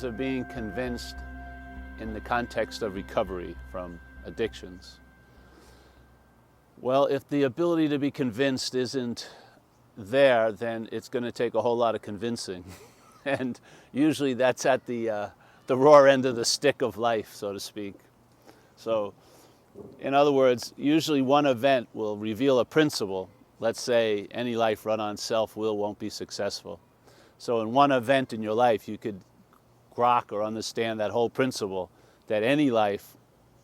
of being convinced in the context of recovery from addictions? Well, if the ability to be convinced isn't there, then it's going to take a whole lot of convincing. And usually that's at the raw end of the stick of life, so to speak. So, in other words, usually one event will reveal a principle. Let's say any life run on self-will won't be successful. So in one event in your life, you could grok or understand that whole principle, that any life,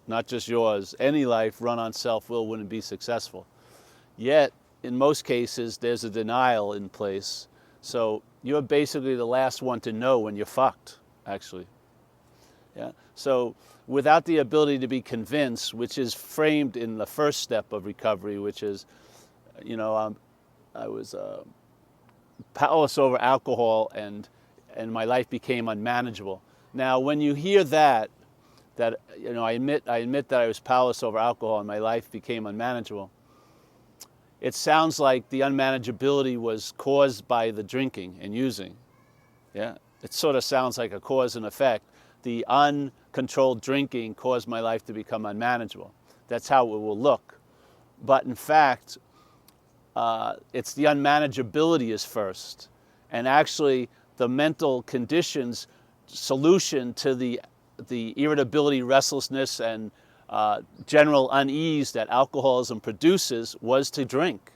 not just yours, any life run on self-will wouldn't be successful. Yet, in most cases, there's a denial in place. So you're basically the last one to know when you're fucked, actually. Yeah. So without the ability to be convinced, which is framed in the first step of recovery, which is, I was powerless over alcohol and my life became unmanageable. Now, when you hear that I admit that I was powerless over alcohol and my life became unmanageable, it sounds like the unmanageability was caused by the drinking and using. Yeah, it sort of sounds like a cause and effect. The uncontrolled drinking caused my life to become unmanageable. That's how it will look. But in fact, it's the unmanageability is first. And actually, the mental conditions solution to the irritability, restlessness, and general unease that alcoholism produces was to drink.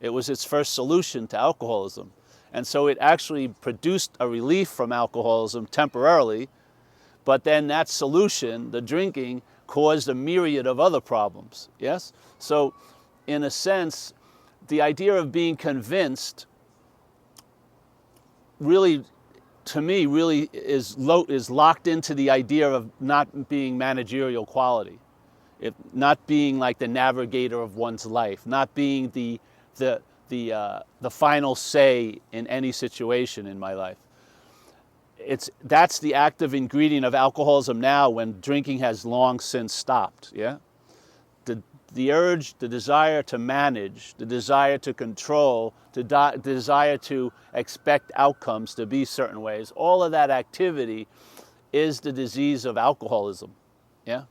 It was its first solution to alcoholism. And so it actually produced a relief from alcoholism temporarily, but then that solution, the drinking, caused a myriad of other problems, yes? So in a sense, the idea of being convinced really, to me, really is locked into the idea of not being managerial quality. Not being like the navigator of one's life, not being the final say in any situation in my life. That's the active ingredient of alcoholism now, when drinking has long since stopped. Yeah, the urge, the desire to manage, the desire to control, the desire to expect outcomes to be certain ways. All of that activity is the disease of alcoholism. Yeah.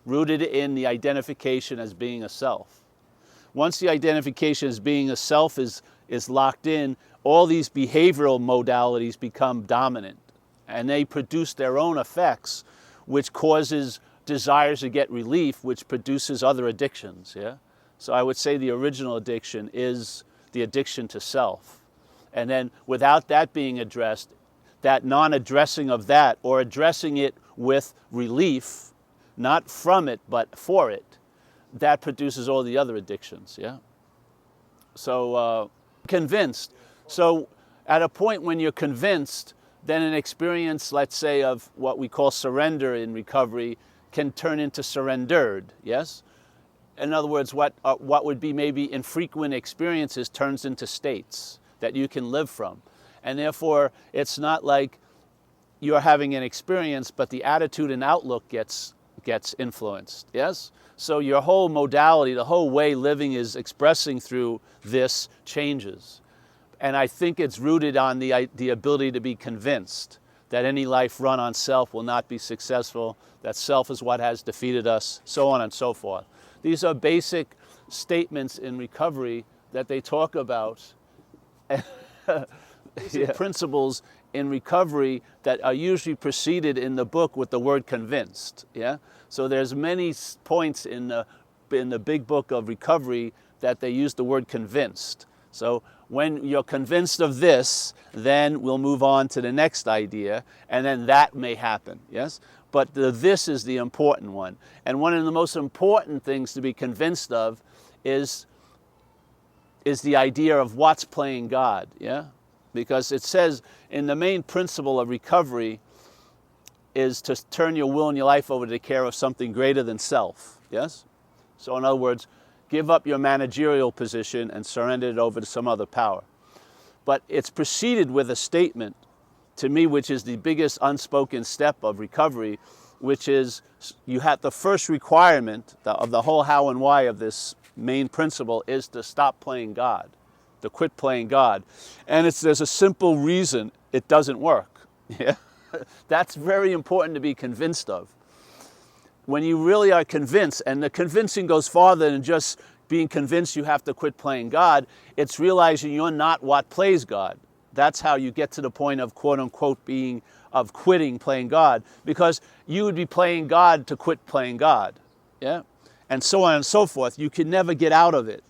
Rooted in the identification as being a self. Once the identification as being a self is locked in, all these behavioral modalities become dominant, and they produce their own effects, which causes desires to get relief, which produces other addictions. Yeah. So I would say the original addiction is the addiction to self, and then without that being addressed, that non-addressing of that, or addressing it with relief, not from it, but for it, that produces all the other addictions, yeah? So, convinced. So, at a point when you're convinced, then an experience, let's say, of what we call surrender in recovery can turn into surrendered, yes? In other words, what would be maybe infrequent experiences turns into states that you can live from. And therefore, it's not like you're having an experience, but the attitude and outlook gets influenced, yes? So your whole modality, the whole way living is expressing through this changes. And I think it's rooted on the ability to be convinced that any life run on self will not be successful, that self is what has defeated us, so on and so forth. These are basic statements in recovery that they talk about. Yeah. Principles in recovery that are usually preceded in the book with the word convinced. Yeah. So there's many points in the big book of recovery that they use the word convinced. So when you're convinced of this, then we'll move on to the next idea, and then that may happen. Yes. But this is the important one, and one of the most important things to be convinced of is the idea of what's playing God. Yeah. Because it says in the main principle of recovery is to turn your will and your life over to the care of something greater than self, yes? So in other words, give up your managerial position and surrender it over to some other power. But it's preceded with a statement, to me, which is the biggest unspoken step of recovery, which is you have the first requirement of the whole how and why of this main principle is to stop playing God. To quit playing God. And there's a simple reason it doesn't work. Yeah? That's very important to be convinced of. When you really are convinced, and the convincing goes farther than just being convinced you have to quit playing God, it's realizing you're not what plays God. That's how you get to the point of quote unquote quitting playing God, because you would be playing God to quit playing God. Yeah? And so on and so forth. You can never get out of it.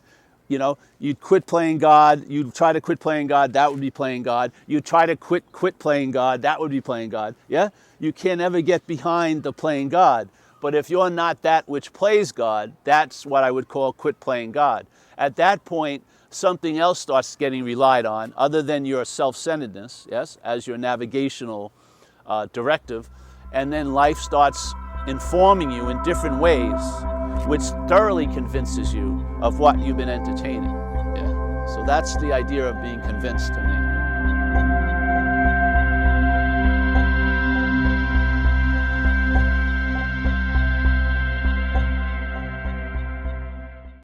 You know, you'd quit playing God, you'd try to quit playing God, that would be playing God. You'd try to quit playing God, that would be playing God. Yeah? You can never get behind the playing God. But if you're not that which plays God, that's what I would call quit playing God. At that point, something else starts getting relied on other than your self-centeredness, yes, as your navigational directive. And then life starts informing you in different ways, which thoroughly convinces you of what you've been entertaining. Yeah. So that's the idea of being convinced to me.